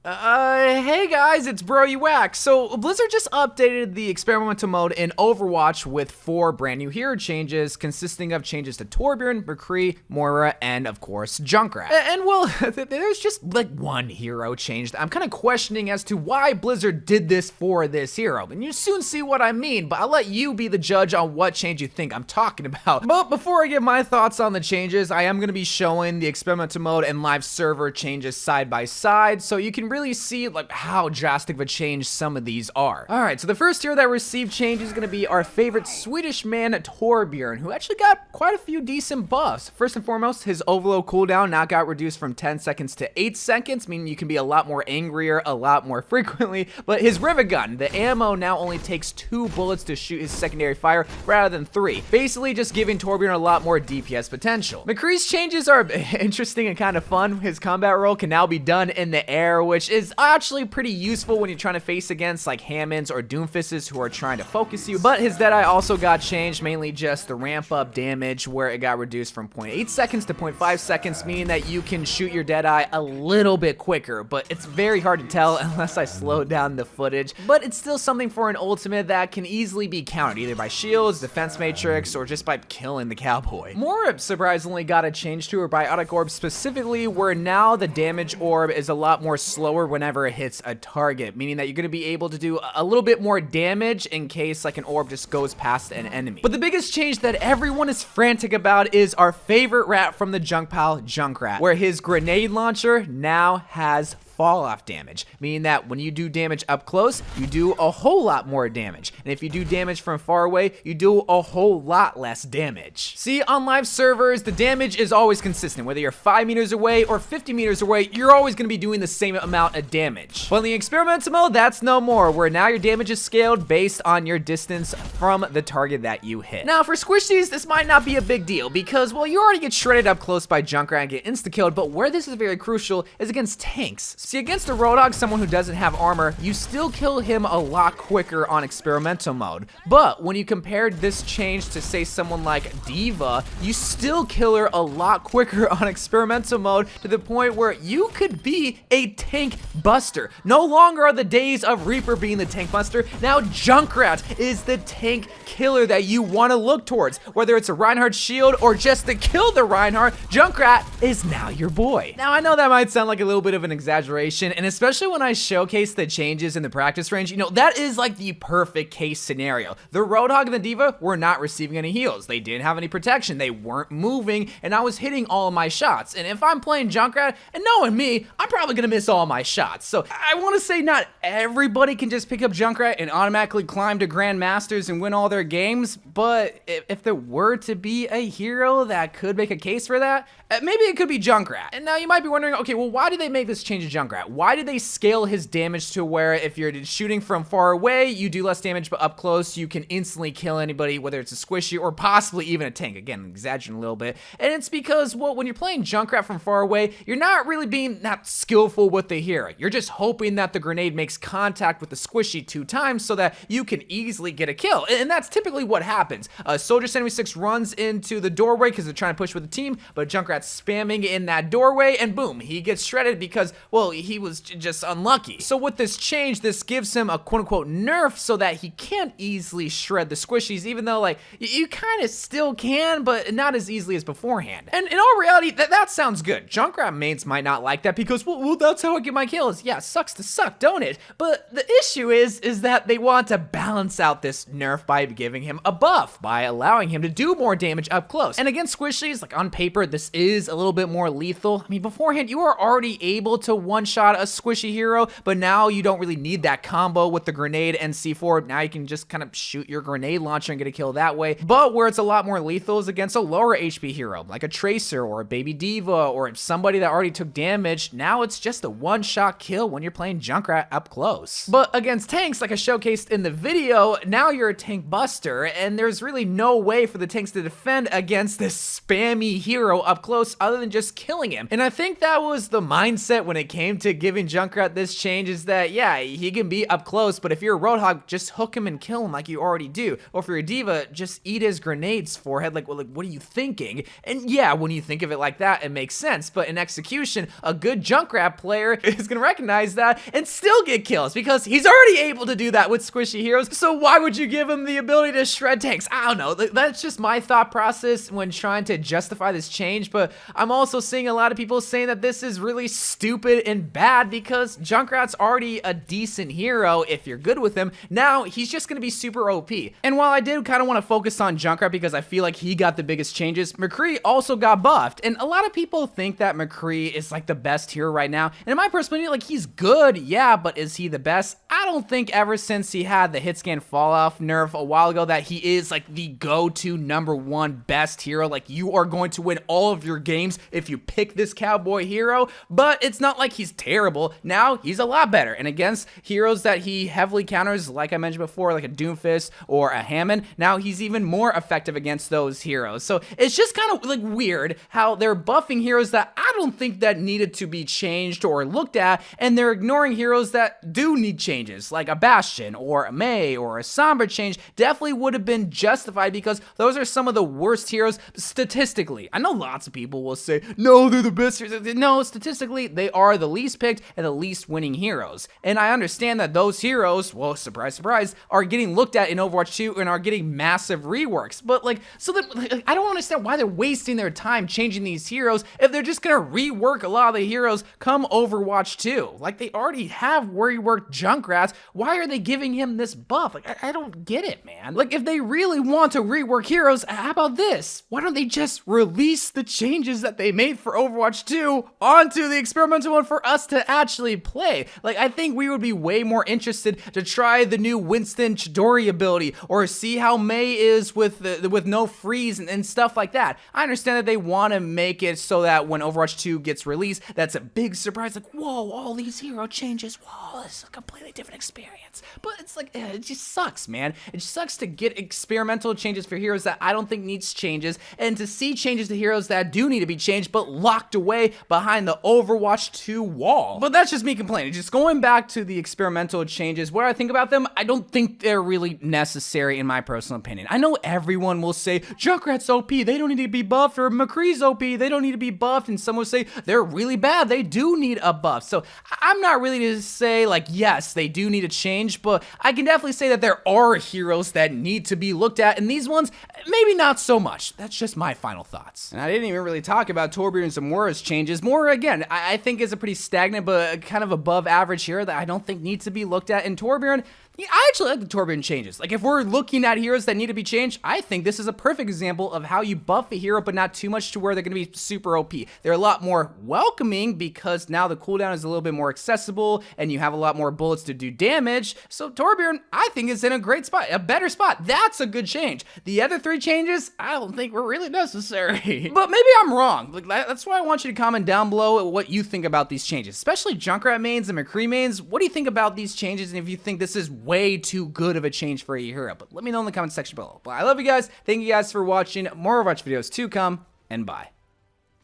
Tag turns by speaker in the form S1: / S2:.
S1: Hey guys, it's Bro You Whack. So Blizzard just updated the experimental mode in Overwatch with 4 brand new hero changes, consisting of changes to Torbjorn, McCree, Moira, and of course Junkrat. And well, there's just like one hero change that I'm kind of questioning as to why Blizzard did this for this hero. And you'll soon see what I mean, but I'll let you be the judge on what change you think I'm talking about. But before I give my thoughts on the changes, I am going to be showing the experimental mode and live server changes side by side, so you can really see like how drastic of a change some of these are. Alright, so the first hero that received change is going to be our favorite Swedish man, Torbjorn, who actually got quite a few decent buffs. First and foremost, his overload cooldown now got reduced from 10 seconds to 8 seconds, meaning you can be a lot more angrier a lot more frequently. But his rivet gun, the ammo now only takes 2 bullets to shoot his secondary fire rather than 3, basically just giving Torbjorn a lot more DPS potential. McCree's changes are interesting and kind of fun. His combat roll can now be done in the air, which is actually pretty useful when you're trying to face against like Hammonds or Doomfists who are trying to focus you. But his Deadeye also got changed, mainly just the ramp up damage, where it got reduced from 0.8 seconds to 0.5 seconds, meaning that you can shoot your Deadeye a little bit quicker, but it's very hard to tell unless I slow down the footage. But it's still something for an ultimate that can easily be countered either by shields, defense matrix, or just by killing the cowboy. Moira surprisingly got a change to her biotic orb specifically, where now the damage orb is a lot more slower whenever it hits a target, meaning that you're going to be able to do a little bit more damage in case like an orb just goes past an enemy. But the biggest change that everyone is frantic about is our favorite rat from the junk pile, Junkrat, where his grenade launcher now has fall off damage, meaning that when you do damage up close, you do a whole lot more damage. And if you do damage from far away, you do a whole lot less damage. See, on live servers, the damage is always consistent. Whether you're 5 meters away or 50 meters away, you're always going to be doing the same amount of damage. But in the experimental mode, that's no more, where now your damage is scaled based on your distance from the target that you hit. Now, for squishies, this might not be a big deal because, well, you already get shredded up close by Junkrat and get insta-killed, but where this is very crucial is against tanks. See, against a Roadhog, someone who doesn't have armor, you still kill him a lot quicker on experimental mode. But when you compared this change to, say, someone like Diva, you still kill her a lot quicker on experimental mode, to the point where you could be a tank buster. No longer are the days of Reaper being the tank buster. Now Junkrat is the tank killer that you want to look towards. Whether it's a Reinhardt shield or just to kill the Reinhardt, Junkrat is now your boy. Now I know that might sound like a little bit of an exaggeration, and especially when I showcase the changes in the practice range, you know, that is like the perfect case scenario. The Roadhog and the Diva were not receiving any heals. They didn't have any protection. They weren't moving, and I was hitting all of my shots. And if I'm playing Junkrat, and knowing me, I'm probably gonna miss all my shots. So I want to say not everybody can just pick up Junkrat and automatically climb to Grandmasters and win all their games, but if there were to be a hero that could make a case for that, maybe it could be Junkrat. And now you might be wondering, okay, well, why did they make this change to Junkrat? Why did they scale his damage to where if you're shooting from far away, you do less damage, but up close, you can instantly kill anybody, whether it's a squishy or possibly even a tank? Again, I'm exaggerating a little bit. And it's because, well, when you're playing Junkrat from far away, you're not really being that skillful with the hero. You're just hoping that the grenade makes contact with the squishy 2 times so that you can easily get a kill. And that's typically what happens. Soldier 76 runs into the doorway because they're trying to push with the team, but Junkrat's spamming in that doorway, and boom, he gets shredded because, well, he was just unlucky. So with this change, this gives him a quote-unquote nerf so that he can't easily shred the squishies, even though like you kind of still can, but not as easily as beforehand. And in all reality, that sounds good. Junkrat mains might not like that because, well, that's how I get my kills. Yeah, sucks to suck, don't it? But the issue is that they want to balance out this nerf by giving him a buff, by allowing him to do more damage up close. And against squishies, like on paper, this is a little bit more lethal. I mean, beforehand, you are already able to one-shot a squishy hero, but now you don't really need that combo with the grenade and C4. Now you can just kind of shoot your grenade launcher and get a kill that way. But where it's a lot more lethal is against a lower HP hero, like a Tracer or a Baby Diva or somebody that already took damage. Now it's just a one-shot kill when you're playing Junkrat up close. But against tanks, like I showcased in the video, now you're a tank buster, and there's really no way for the tanks to defend against this spammy hero up close other than just killing him. And I think that was the mindset when it came game to giving Junkrat this change is that, yeah, he can be up close, but if you're a Roadhog, just hook him and kill him like you already do. Or if you're a D.Va, just eat his grenades forehead. Like, well, what are you thinking? And yeah, when you think of it like that, it makes sense. But in execution, a good Junkrat player is gonna recognize that and still get kills because he's already able to do that with squishy heroes. So why would you give him the ability to shred tanks? I don't know. That's just my thought process when trying to justify this change. But I'm also seeing a lot of people saying that this is really stupid and bad because Junkrat's already a decent hero if you're good with him. Now he's just gonna be super OP. And while I did kind of want to focus on Junkrat because I feel like he got the biggest changes, McCree also got buffed. And a lot of people think that McCree is like the best hero right now. And in my personal opinion, like, he's good, yeah, but is he the best? I don't think ever since he had the hit scan fall off nerf a while ago that he is like the go-to #1 best hero. Like, you are going to win all of your games if you pick this cowboy hero, but it's not like he's terrible. Now he's a lot better. And against heroes that he heavily counters, like I mentioned before, like a Doomfist or a Hammond, now he's even more effective against those heroes. So it's just kind of like weird how they're buffing heroes that I don't think that needed to be changed or looked at, and they're ignoring heroes that do need changes, like a Bastion or a Mei or a Sombra change definitely would have been justified because those are some of the worst heroes statistically. I know lots of people will say, no, they're the best heroes. No, statistically, they are the least picked and the least winning heroes. And I understand that those heroes, well, surprise, surprise, are getting looked at in Overwatch 2 and are getting massive reworks. But like, so then, like, I don't understand why they're wasting their time changing these heroes if they're just gonna rework a lot of the heroes come Overwatch 2. Like, they already have reworked Junkrat. Why are they giving him this buff? Like, I don't get it, man. Like, if they really want to rework heroes, how about this? Why don't they just release the changes that they made for Overwatch 2 onto the experimental one for us to actually play? Like, I think we would be way more interested to try the new Winston Chidori ability or see how Mei is with no freeze and stuff like that. I understand that they want to make it so that when Overwatch 2 gets released, that's a big surprise. Like, whoa, all these hero changes. Whoa, this is a completely different experience. But it's like, it just sucks, man. It sucks to get experimental changes for heroes that I don't think needs changes, and to see changes to heroes that do need to be changed, but locked away behind the Overwatch 2 wall. But that's just me complaining. Just going back to the experimental changes, what I think about them, I don't think they're really necessary in my personal opinion. I know everyone will say, Junkrat's OP, they don't need to be buffed, or McCree's OP, they don't need to be buffed, and some will say, they're really bad, they do need a buff. So I'm not really to say, like, yes, they do need a change, but I can definitely say that there are heroes that need to be looked at, and these ones, maybe not so much. That's just my final thoughts. And I didn't even really talk about Torbjorn's and Moira's changes. Moira, again, I think is a pretty stagnant, but kind of above average hero that I don't think needs to be looked at. And Torbjorn, yeah, I actually like the Torbjorn changes. Like, if we're looking at heroes that need to be changed, I think this is a perfect example of how you buff a hero, but not too much to where they're going to be super OP. They're a lot more welcoming because now the cooldown is a little bit more accessible and you have a lot more bullets to do damage. So Torbjorn, I think, is in a great spot, a better spot. That's a good change. The other 3 changes, I don't think were really necessary. But maybe I'm wrong. Like, that's why I want you to comment down below what you think about these changes, especially Junkrat mains and McCree mains. What do you think about these changes, and if you think this is way too good of a change for a hero? But let me know in the comment section below. But I love you guys. Thank you guys for watching. More Overwatch videos to come, and bye.